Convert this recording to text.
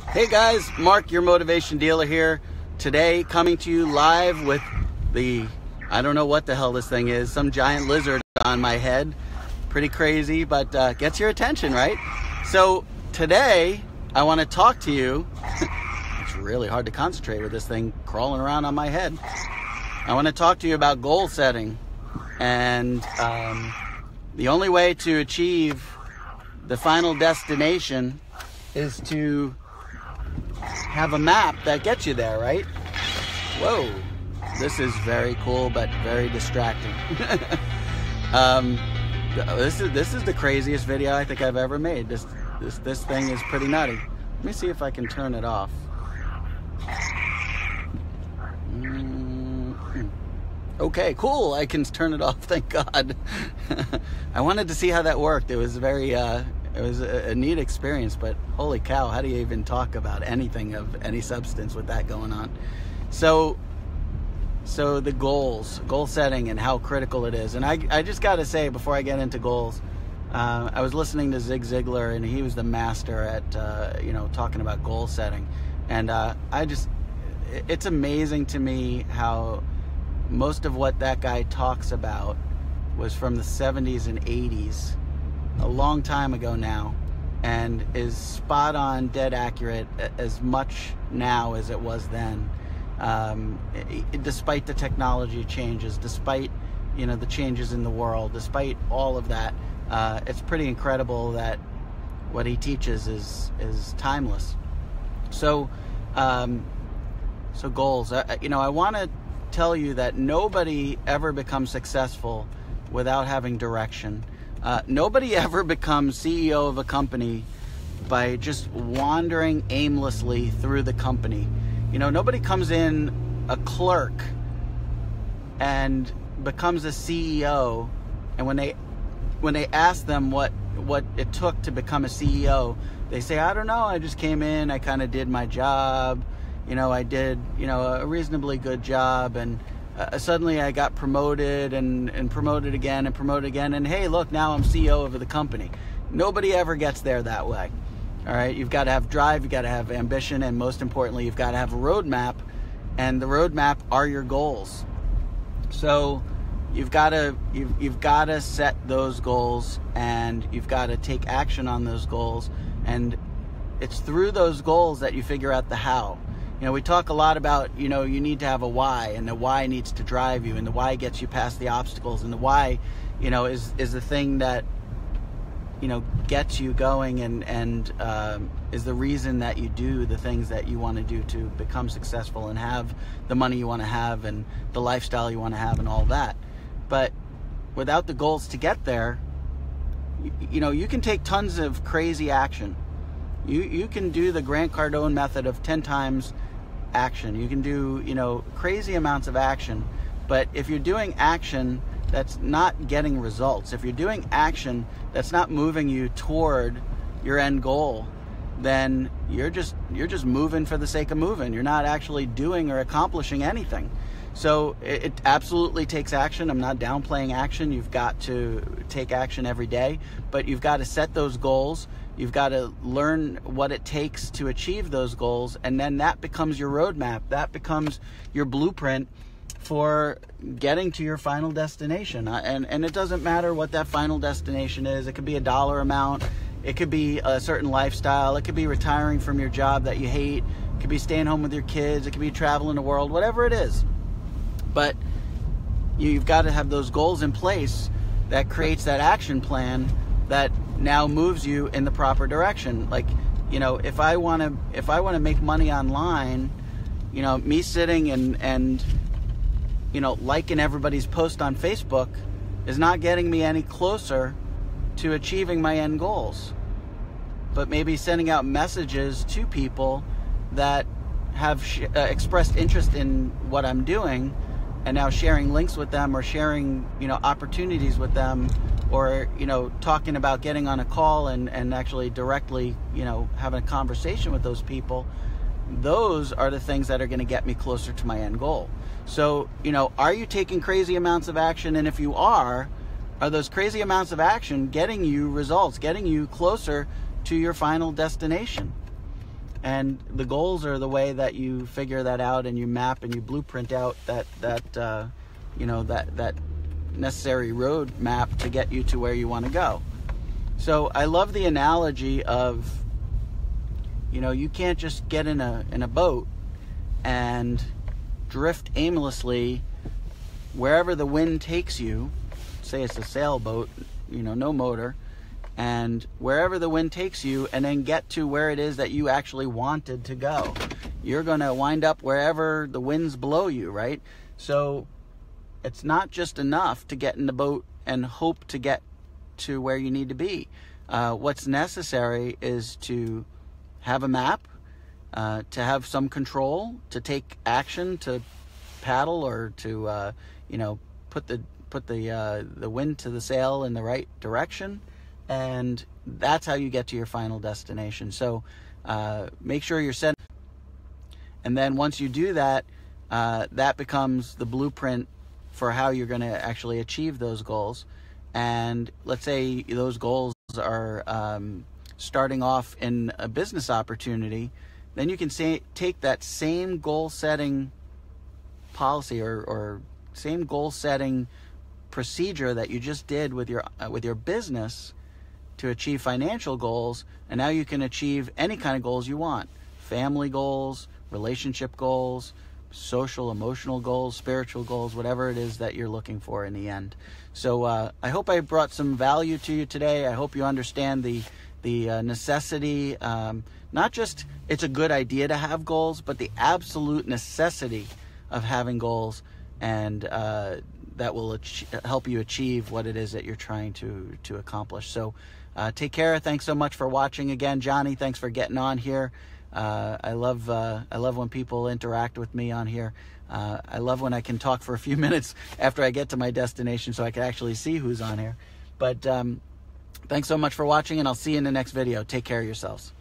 Hey guys, Mark, your motivation dealer here. Today, coming to you live with I don't know what the hell this thing is, some giant lizard on my head. Pretty crazy, but gets your attention, right? So today, I want to talk to you. It's really hard to concentrate with this thing crawling around on my head. I want to talk to you about goal setting. And the only way to achieve the final destination is to have a map that gets you there, right? Whoa, this is very cool, but very distracting. This is the craziest video I think I've ever made. This thing is pretty nutty. Let me see if I can turn it off. Okay, cool. I can turn it off. Thank God. I wanted to see how that worked. It was very, it was a neat experience. But holy cow, how do you even talk about anything of any substance with that going on? So the goal setting, and how critical it is. And I just got to say before I get into goals, I was listening to Zig Ziglar, and he was the master at talking about goal setting. And it's amazing to me how most of what that guy talks about was from the 70s and 80s, a long time ago now, and is spot on, dead accurate as much now as it was then. Despite the technology changes, despite the changes in the world, despite all of that, it's pretty incredible that what he teaches is timeless. So goals. I want to tell you that nobody ever becomes successful without having direction. Nobody ever becomes CEO of a company by just wandering aimlessly through the company. Nobody comes in a clerk and becomes a CEO, and when they ask them what it took to become a CEO, they say, I don't know, I just came in, I kind of did my job. I did, a reasonably good job, and suddenly I got promoted and promoted again, and hey, look, now I'm CEO of the company. Nobody ever gets there that way. All right, you've got to have drive, you've got to have ambition, and most importantly, you've got to have a roadmap, and the roadmap are your goals. So you've got to set those goals, and you've got to take action on those goals, and it's through those goals that you figure out the how. We talk a lot about, you need to have a why, and the why needs to drive you, and the why gets you past the obstacles, and the why, is the thing that, gets you going and is the reason that you do the things that you want to do to become successful and have the money you want to have and the lifestyle you want to have and all that. But without the goals to get there, you can take tons of crazy action. You can do the Grant Cardone method of 10 times action. You can do, crazy amounts of action. But if you're doing action that's not getting results, if you're doing action that's not moving you toward your end goal, then you're just moving for the sake of moving. You're not actually doing or accomplishing anything. So it absolutely takes action. I'm not downplaying action. You've got to take action every day, but you've got to set those goals. You've got to learn what it takes to achieve those goals, and then that becomes your roadmap. That becomes your blueprint for getting to your final destination. And it doesn't matter what that final destination is. It could be a dollar amount. It could be a certain lifestyle. It could be retiring from your job that you hate. It could be staying home with your kids. It could be traveling the world, whatever it is. But you've got to have those goals in place that creates that action plan that now moves you in the proper direction. Like, if I want to make money online, me sitting and liking everybody's post on Facebook is not getting me any closer to achieving my end goals. But maybe sending out messages to people that have expressed interest in what I'm doing, and now sharing links with them, or sharing, opportunities with them, or, talking about getting on a call and actually directly, having a conversation with those people. Those are the things that are going to get me closer to my end goal. So, are you taking crazy amounts of action? And if you are those crazy amounts of action getting you results, getting you closer to your final destination? And the goals are the way that you figure that out, and you map and you blueprint out that necessary road map to get you to where you want to go. So I love the analogy of, you can't just get in a boat and drift aimlessly wherever the wind takes you. Say it's a sailboat, no motor, and wherever the wind takes you, and then get to where it is that you actually wanted to go. You're going to wind up wherever the winds blow you, right? So it's not just enough to get in the boat and hope to get to where you need to be. What's necessary is to have a map, to have some control, to take action, to paddle, or to put the wind to the sail in the right direction, and that's how you get to your final destination. So make sure you're set, and then once you do that, that becomes the blueprint for how you're going to actually achieve those goals. And let's say those goals are starting off in a business opportunity, then you can take that same goal setting policy or same goal setting procedure that you just did with your business to achieve financial goals, and now you can achieve any kind of goals you want: family goals, relationship goals, social, emotional goals, spiritual goals, whatever it is that you're looking for in the end. So I hope I brought some value to you today. I hope you understand the necessity, not just it's a good idea to have goals, but the absolute necessity of having goals, and that will help you achieve what it is that you're trying to accomplish. So take care. Thanks so much for watching. Again, Johnny, thanks for getting on here. I love when people interact with me on here. I love when I can talk for a few minutes after I get to my destination, so I can actually see who's on here. But thanks so much for watching, and I'll see you in the next video. Take care of yourselves.